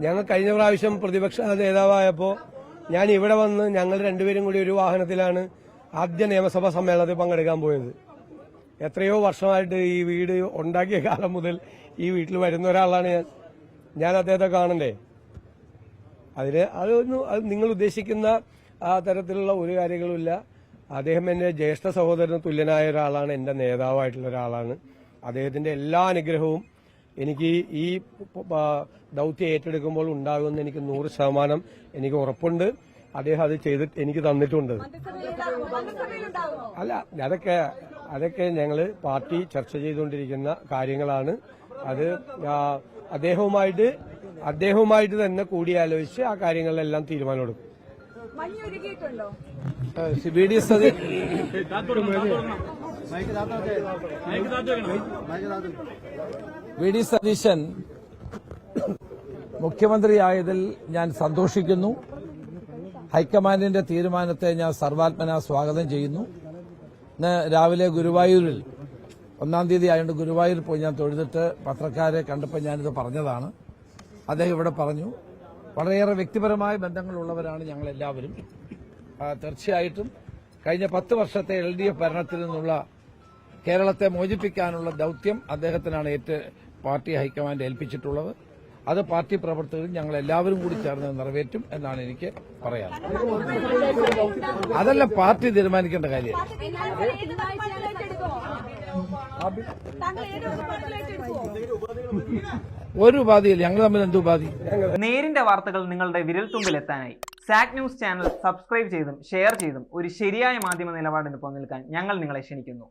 ഞങ്ങൾ കഴിഞ്ഞ പ്രാവശ്യം പ്രതിപക്ഷ നേതാവായപ്പോൾ ഞാൻ ഇവിടെ വന്ന് ഞങ്ങൾ രണ്ടുപേരും കൂടി ഒരു വാഹനത്തിലാണ് ആദ്യ നിയമസഭാ സമ്മേളനത്തിൽ പങ്കെടുക്കാൻ പോയത്. എത്രയോ വർഷമായിട്ട് ഈ വീട് ഉണ്ടാക്കിയ കാലം മുതൽ ഈ വീട്ടിൽ വരുന്ന ഒരാളാണ് ഞാൻ അദ്ദേഹത്തെ കാണണ്ടേ. അത് നിങ്ങൾ ഉദ്ദേശിക്കുന്ന ആ തരത്തിലുള്ള ഒരു കാര്യങ്ങളുമില്ല. അദ്ദേഹം എന്റെ ജ്യേഷ്ഠ സഹോദരന് തുല്യനായ ഒരാളാണ്, എന്റെ നേതാവായിട്ടുള്ള ഒരാളാണ്. അദ്ദേഹത്തിന്റെ എല്ലാ അനുഗ്രഹവും എനിക്ക് ഈ ദൌത്യം ഏറ്റെടുക്കുമ്പോൾ ഉണ്ടാകുമെന്ന് എനിക്ക് 100% എനിക്ക് ഉറപ്പുണ്ട്. അദ്ദേഹം അത് ചെയ്തിട്ട് എനിക്ക് തന്നിട്ടുണ്ട്. അല്ല, അതൊക്കെ ഞങ്ങള് പാർട്ടി ചർച്ച ചെയ്തുകൊണ്ടിരിക്കുന്ന കാര്യങ്ങളാണ്. അത് അദ്ദേഹവുമായിട്ട് തന്നെ കൂടിയാലോചിച്ച് ആ കാര്യങ്ങളിലെല്ലാം തീരുമാനമെടുക്കും. വി ഡി സതീശൻ മുഖ്യമന്ത്രിയായതിൽ ഞാൻ സന്തോഷിക്കുന്നു. ഹൈക്കമാൻഡിന്റെ തീരുമാനത്തെ ഞാൻ സർവാത്മന സ്വാഗതം ചെയ്യുന്നു. ഇന്ന് രാവിലെ ഗുരുവായൂരിൽ 1-ാം തീയതി ആയതുകൊണ്ട് ഗുരുവായൂരിൽ പോയി ഞാൻ തൊഴുതിട്ട് പത്രക്കാരെ കണ്ടപ്പോൾ ഞാനിത് പറഞ്ഞതാണ്. അദ്ദേഹം ഇവിടെ പറഞ്ഞു, വളരെയേറെ വ്യക്തിപരമായ ബന്ധങ്ങളുള്ളവരാണ് ഞങ്ങളെല്ലാവരും. തീർച്ചയായിട്ടും കഴിഞ്ഞ 10 വർഷത്തെ LDF ഭരണത്തിൽ നിന്നുള്ള കേരളത്തെ മോചിപ്പിക്കാനുള്ള ദൌത്യം അദ്ദേഹത്തിനാണ് പാർട്ടി ഹൈക്കമാൻഡ് ഏൽപ്പിച്ചിട്ടുള്ളത്. അത് പാർട്ടി പ്രവർത്തകരും ഞങ്ങൾ എല്ലാവരും കൂടി ചേർന്ന് നിറവേറ്റും എന്നാണ് എനിക്ക് പറയാൻ. അതല്ല പാർട്ടി തീരുമാനിക്കേണ്ട കാര്യം. ഒരു ഉപാധിയില്ല, ഞങ്ങൾ തമ്മിൽ എന്ത് ഉപാധി? നേരിന്റെ വാർത്തകൾ നിങ്ങളുടെ വിരൽത്തുമ്പിൽ എത്താനായി സാക് ന്യൂസ് ചാനൽ സബ്സ്ക്രൈബ് ചെയ്തും ഷെയർ ചെയ്തും ഒരു ശരിയായ മാധ്യമ നിലപാടിന് പോകാൻ ഞങ്ങൾ നിങ്ങളെ ക്ഷണിക്കുന്നു.